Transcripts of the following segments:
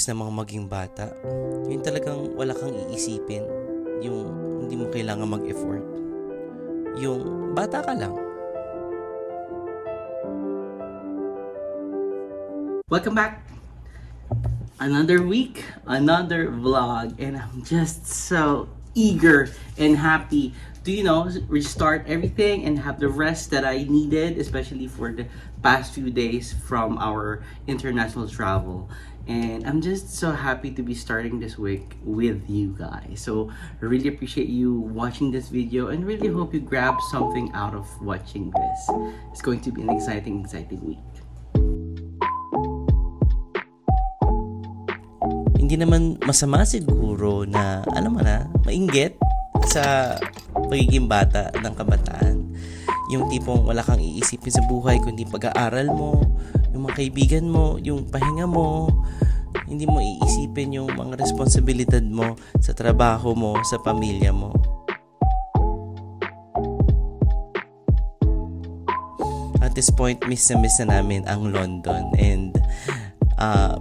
namang maging bata. Yung talagang wala kang iisipin. Yung hindi mo kailangan mag-effort. Yung bata ka lang. Welcome back! Another week, another vlog, and I'm just so eager and happy to, restart everything and have the rest that I needed, especially for the past few days from our international travel. And I'm just so happy to be starting this week with you guys. So I really appreciate you watching this video and really hope you grab something out of watching this. It's going to be an exciting week. Hindi naman masama siguro na, mainggit sa pagiging bata ng kabataan. Yung tipong wala kang iisipin sa buhay kundi pag-aaral mo, yung mga kaibigan mo, yung pahinga mo. Hindi mo iisipin yung mga responsibilidad mo sa trabaho mo, sa pamilya mo. At this point, miss na namin ang London, and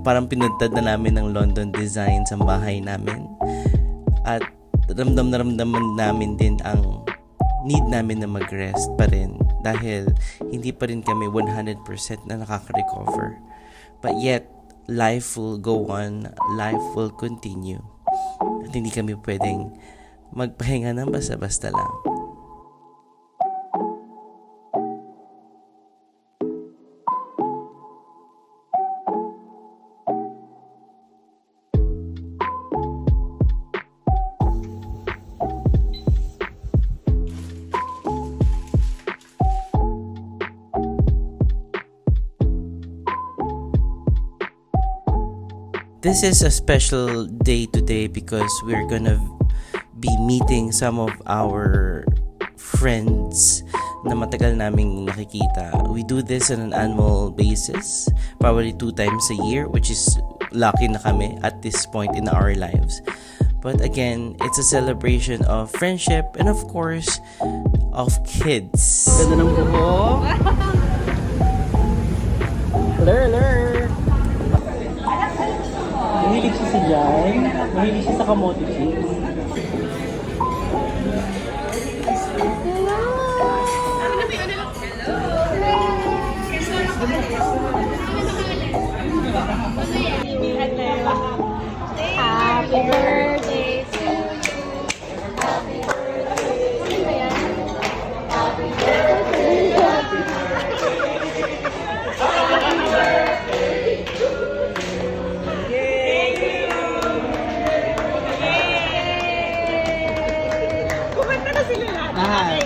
parang pinuntad na namin ng London design sa bahay namin. At ramdam namin din ang need namin na mag-rest pa rin dahil hindi pa rin kami 100% na nakaka-recover. But yet, life will go on, life will continue. At hindi kami pwedeng magpahinga ng basta-basta lang. This is a special day today because we're gonna be meeting some of our friends na matagal naming nakikita. We do this on an annual basis, probably 2 times a year, which is lucky na kami at this point in our lives. But again, it's a celebration of friendship and of course, of kids. Ganda ng buho. Lur. Mahilig siya sa Jai. Mahilig siya sa kamote chips. Happy birthday to you. Happy birthday. Happy birthday. Happy birthday to kumanta na sila lahat.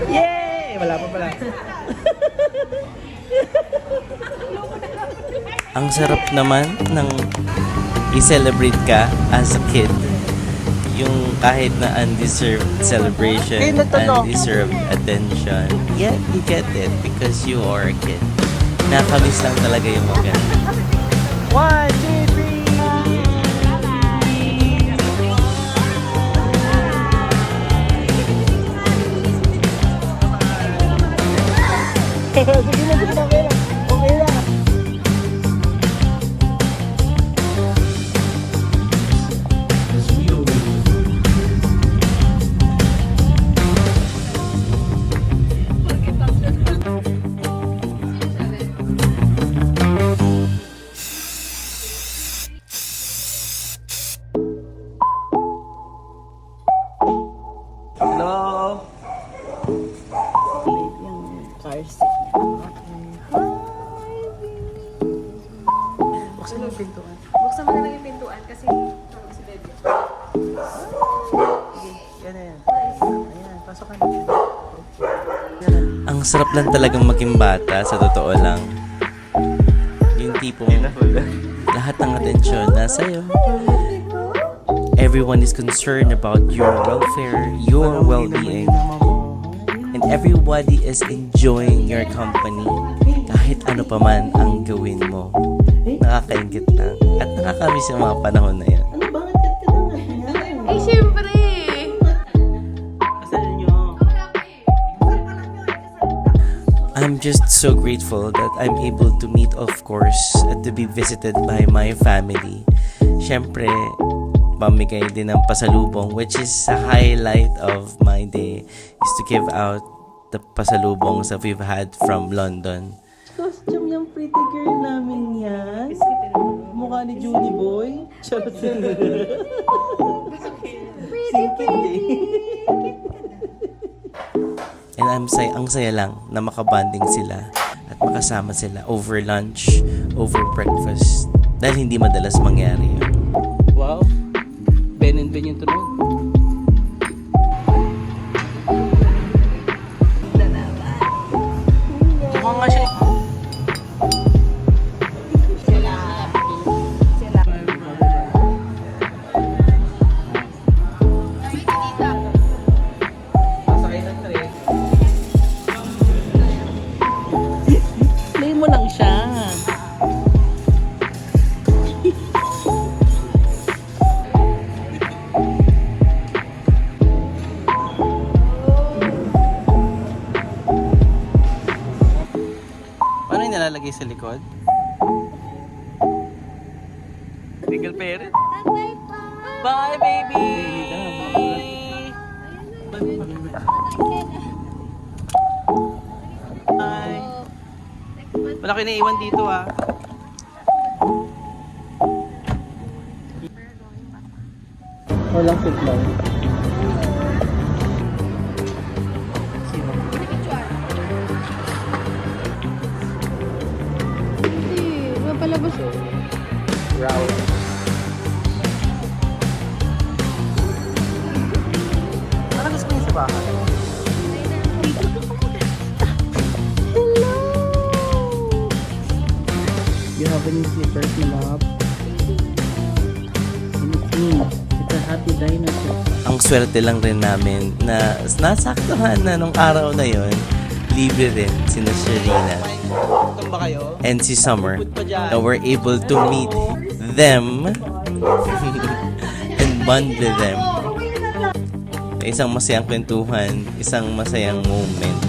Yay! Wala pa pala. Ang sarap naman ng i-celebrate ka as a kid. Yung kahit na undeserved celebration, undeserved attention, yet you get it because you are a kid. Nakamiss lang talaga yung mga ganun. 1, 2, 3! Sige na, okay na. Hello? Yung car seat niya. Buksan mo yung pintuan. Buksan mo na lang yung pintuan kasi si Bebe. Sige, yan na yan. Ayan, pasok ka na. Ang sarap lang talagang maging bata, sa totoo lang. Yung tipong lahat ng atensyon nasa'yo. Everyone is concerned about your welfare, your well-being, and everybody is enjoying your company kahit ano pa man ang gawin mo. Nakakaingit lang at nakakamiss yung mga panahon na yan. Ano ba? Nagkat ka na nga. Eh, syempre! Asan nyo? I'm just so grateful that I'm able to meet, of course, at to be visited by my family. Siyempre, pamigay din ng pasalubong, which is a highlight of my day, is to give out the pasalubongs that we've had from London. Costume yung pretty girl namin yan. Mukha ni Julie Boy. Charot. And ang saya lang na makabanding sila at makasama sila over lunch, over breakfast. Dahil hindi madalas mangyari yun. Wow! Ben and Ben yung tunog. Mukha nga siya. Masakay ng tren. Play mo lang siya. Paano yung nalalagay sa likod? Single parent? Bye, baby! Bye! Wala kayo naiwan dito ah. Walang signal. Mapalabas yun. Route. Nakagas ko yung sa bahay. You have any slippers, my love? It's a happy dinosaur. Ang swerte lang rin namin na nasaktuhan na nung araw na yon, libre rin sina Sherina and si Summer, na we're able to meet them and bond with them. Isang masayang kwentuhan, isang masayang moment.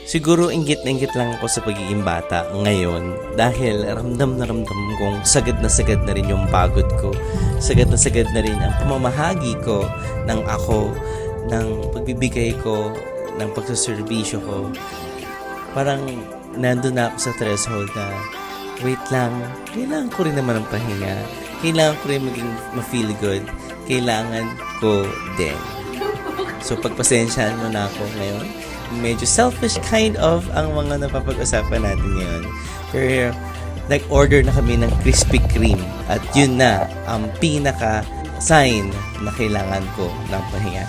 Siguro inggit na inggit lang ako sa pagiging bata ngayon dahil ramdam kong sagad na rin yung pagod ko. Sagad na rin ang pamamahagi ko ng ako, ng pagbibigay ko, ng pagsuservisyo ko. Parang nandun na ako sa threshold na wait lang, kailangan ko rin naman ng pahinga. Kailangan ko rin maging ma-feel good. Kailangan ko din. So pagpasensyahan mo na ako ngayon. Medyo selfish kind of ang mga napapag-usapan natin ngayon. Pero nag-order na kami ng Krispy Kreme at yun na ang pinaka sign na kailangan ko ng pahinga.